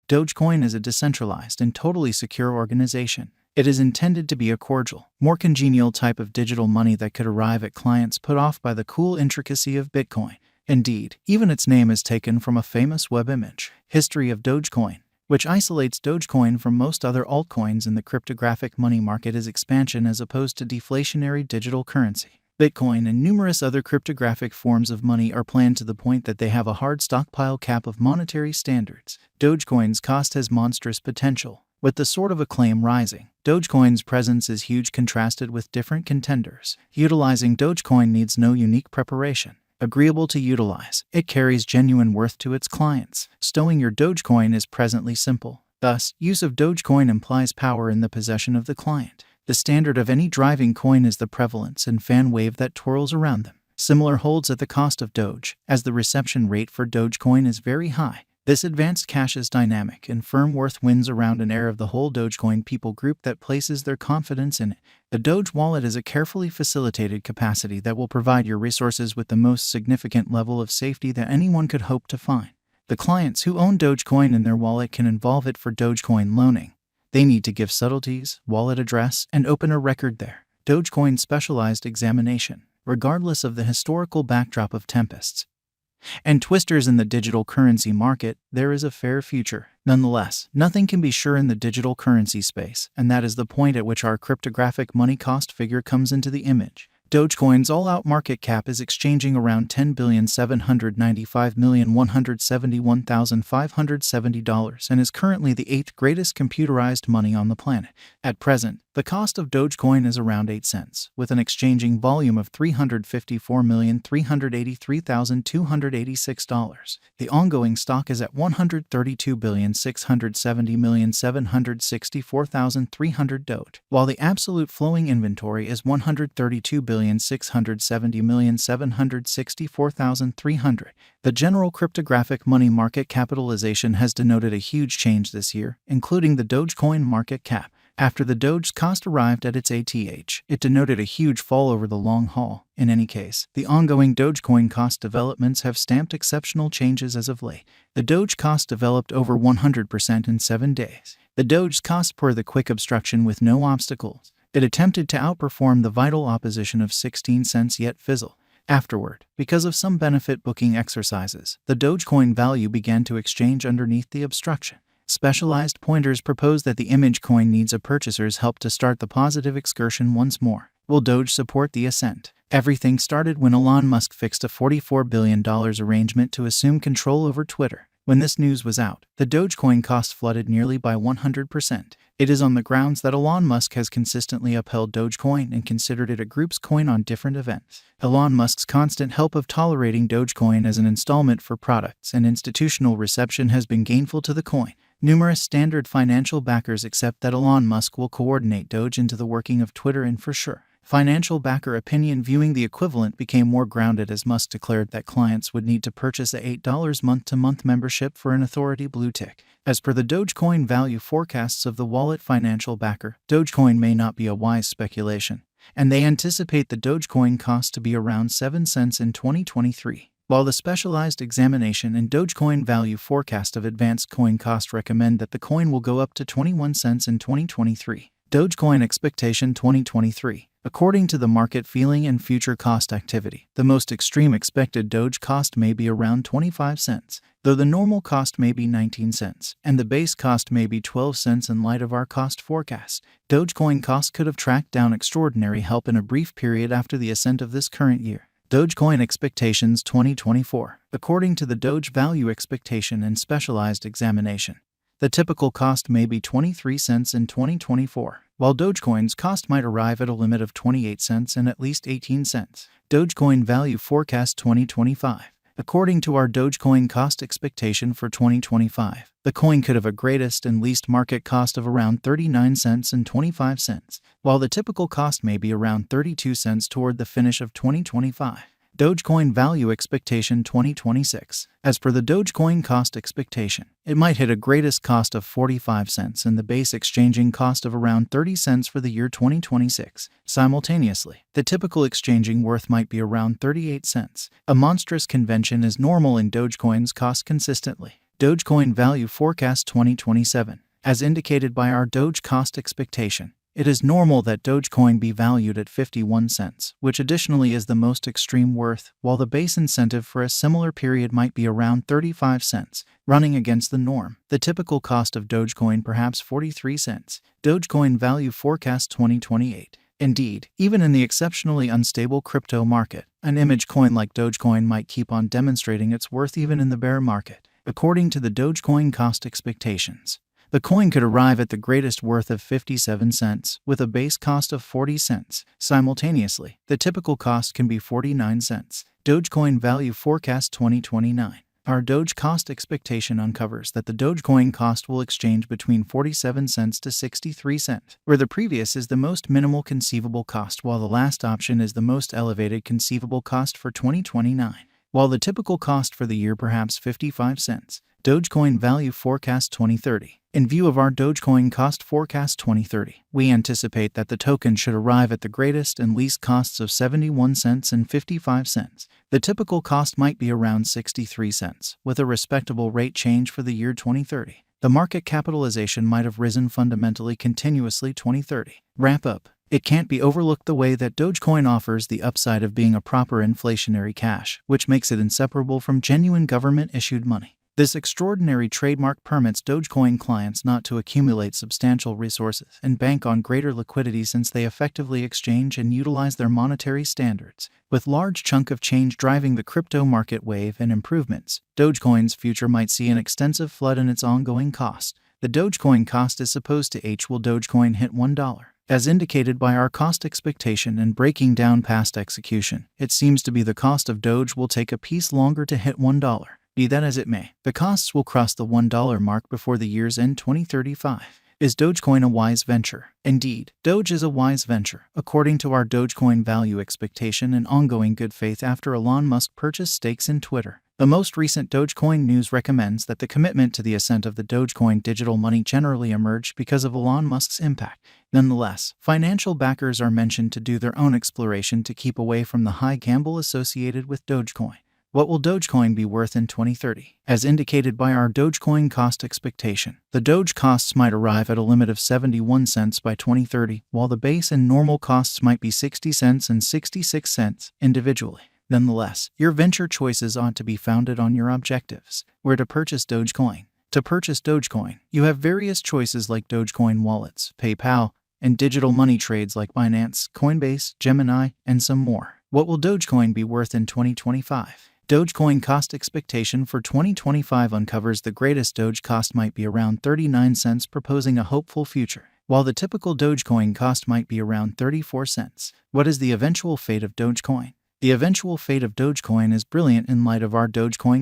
Dogecoin is a decentralized and totally secure organization. It is intended to be a cordial, more congenial type of digital money that could arrive at clients put off by the cool intricacy of Bitcoin. Indeed, even its name is taken from a famous web image, History of Dogecoin, which isolates Dogecoin from most other altcoins in the cryptographic money market as expansion as opposed to deflationary digital currency. Bitcoin and numerous other cryptographic forms of money are planned to the point that they have a hard stockpile cap of monetary standards. Dogecoin's cost has monstrous potential, with the sort of acclaim rising. Dogecoin's presence is huge contrasted with different contenders. Utilizing Dogecoin needs no unique preparation. Agreeable to utilize, it carries genuine worth to its clients. Stowing your Dogecoin is presently simple. Thus, use of Dogecoin implies power in the possession of the client. The standard of any driving coin is the prevalence and fan wave that twirls around them. Similar holds at the cost of Doge, as the reception rate for Dogecoin is very high. This advanced cash is dynamic and firm worth wins around an heir of the whole Dogecoin people group that places their confidence in it. The Doge wallet is a carefully facilitated capacity that will provide your resources with the most significant level of safety that anyone could hope to find. The clients who own Dogecoin in their wallet can involve it for Dogecoin loaning. They need to give subtleties, wallet address, and open a record there. Dogecoin specialized examination. Regardless of the historical backdrop of tempests and twisters in the digital currency market, there is a fair future. Nonetheless, nothing can be sure in the digital currency space, and that is the point at which our cryptographic money cost figure comes into the image. Dogecoin's all-out market cap is exchanging around $10,795,171,570 and is currently the 8th greatest computerized money on the planet. At present, the cost of Dogecoin is around 8 cents, with an exchanging volume of $354,383,286. The ongoing stock is at $132,670,764,300 Doge, while the absolute flowing inventory is $132,670,764,300. The general cryptographic money market capitalization has denoted a huge change this year, including the Dogecoin market cap. After the Doge's cost arrived at its ATH, it denoted a huge fall over the long haul. In any case, the ongoing Dogecoin cost developments have stamped exceptional changes as of late. The Doge cost developed over 100% in 7 days. The Doge's cost per the quick obstruction with no obstacles. It attempted to outperform the vital opposition of 16 cents yet fizzled. Afterward, because of some benefit booking exercises, the Dogecoin value began to exchange underneath the obstruction. Specialized pointers propose that the image coin needs a purchaser's help to start the positive excursion once more. Will Doge support the ascent? Everything started when Elon Musk fixed a $44 billion arrangement to assume control over Twitter. When this news was out, the Dogecoin cost flooded nearly by 100%. It is on the grounds that Elon Musk has consistently upheld Dogecoin and considered it a group's coin on different events. Elon Musk's constant help of tolerating Dogecoin as an installment for products and institutional reception has been gainful to the coin. Numerous standard financial backers accept that Elon Musk will coordinate Doge into the working of Twitter, and for sure, financial backer opinion viewing the equivalent became more grounded as Musk declared that clients would need to purchase a $8 month-to-month membership for an authority blue tick. As per the Dogecoin value forecasts of the wallet financial backer, Dogecoin may not be a wise speculation, and they anticipate the Dogecoin cost to be around 7 cents in 2023. While the specialized examination and Dogecoin value forecast of advanced coin cost recommend that the coin will go up to 21 cents in 2023. Dogecoin expectation 2023. According to the market feeling and future cost activity, the most extreme expected Doge cost may be around 25 cents, though the normal cost may be 19 cents, and the base cost may be 12 cents in light of our cost forecast. Dogecoin cost could have tracked down extraordinary help in a brief period after the ascent of this current year. Dogecoin expectations 2024. According to the Doge value expectation and specialized examination, the typical cost may be 23 cents in 2024, while Dogecoin's cost might arrive at a limit of 28 cents and at least 18 cents. Dogecoin value forecast 2025. According to our Dogecoin cost expectation for 2025, the coin could have a greatest and least market cost of around 39 cents and 25 cents, while the typical cost may be around 32 cents toward the finish of 2025. Dogecoin value expectation 2026. As per the Dogecoin cost expectation, it might hit a greatest cost of 45 cents and the base exchanging cost of around 30 cents for the year 2026. Simultaneously, the typical exchanging worth might be around 38 cents. A monstrous convention is normal in Dogecoin's cost consistently. Dogecoin Value Forecast 2027. As indicated by our Doge cost expectation, it is normal that Dogecoin be valued at 51 cents, which additionally is the most extreme worth, while the base incentive for a similar period might be around 35 cents, running against the norm. The typical cost of Dogecoin perhaps 43 cents. Dogecoin Value Forecast 2028. Indeed, even in the exceptionally unstable crypto market, an image coin like Dogecoin might keep on demonstrating its worth even in the bear market. According to the Dogecoin cost expectations, the coin could arrive at the greatest worth of 57 cents, with a base cost of 40 cents. Simultaneously, the typical cost can be 49 cents. Dogecoin Value Forecast 2029. Our Doge cost expectation uncovers that the Dogecoin cost will exchange between 47 cents to 63 cents, where the previous is the most minimal conceivable cost while the last option is the most elevated conceivable cost for 2029, while the typical cost for the year perhaps 55 cents. Dogecoin Value Forecast 2030. In view of our Dogecoin Cost Forecast 2030, we anticipate that the token should arrive at the greatest and least costs of 71 cents and 55 cents. The typical cost might be around 63 cents, with a respectable rate change for the year 2030. The market capitalization might have risen fundamentally continuously 2030. Wrap up. It can't be overlooked the way that Dogecoin offers the upside of being a proper inflationary cash, which makes it inseparable from genuine government-issued money. This extraordinary trademark permits Dogecoin clients not to accumulate substantial resources and bank on greater liquidity since they effectively exchange and utilize their monetary standards. With large chunk of change driving the crypto market wave and improvements, Dogecoin's future might see an extensive flood in its ongoing cost. The Dogecoin cost is supposed to will Dogecoin hit $1? As indicated by our cost expectation and breaking down past execution, it seems to be the cost of Doge will take a piece longer to hit $1. Be that as it may, the costs will cross the $1 mark before the year's end 2035. Is Dogecoin a wise venture? Indeed, Doge is a wise venture, according to our Dogecoin value expectation and ongoing good faith after Elon Musk purchased stakes in Twitter. The most recent Dogecoin news recommends that the commitment to the ascent of the Dogecoin digital money generally emerged because of Elon Musk's impact. Nonetheless, financial backers are mentioned to do their own exploration to keep away from the high gamble associated with Dogecoin. What will Dogecoin be worth in 2030? As indicated by our Dogecoin cost expectation, the Doge costs might arrive at a limit of 71 cents by 2030, while the base and normal costs might be 60 cents and 66 cents individually. Nonetheless, your venture choices ought to be founded on your objectives. Where to purchase Dogecoin? To purchase Dogecoin, you have various choices like Dogecoin wallets, PayPal, and digital money trades like Binance, Coinbase, Gemini, and some more. What will Dogecoin be worth in 2025? Dogecoin cost expectation for 2025 uncovers the greatest Doge cost might be around 39 cents, proposing a hopeful future, while the typical Dogecoin cost might be around 34 cents. What is the eventual fate of Dogecoin? The eventual fate of Dogecoin is brilliant in light of our Dogecoin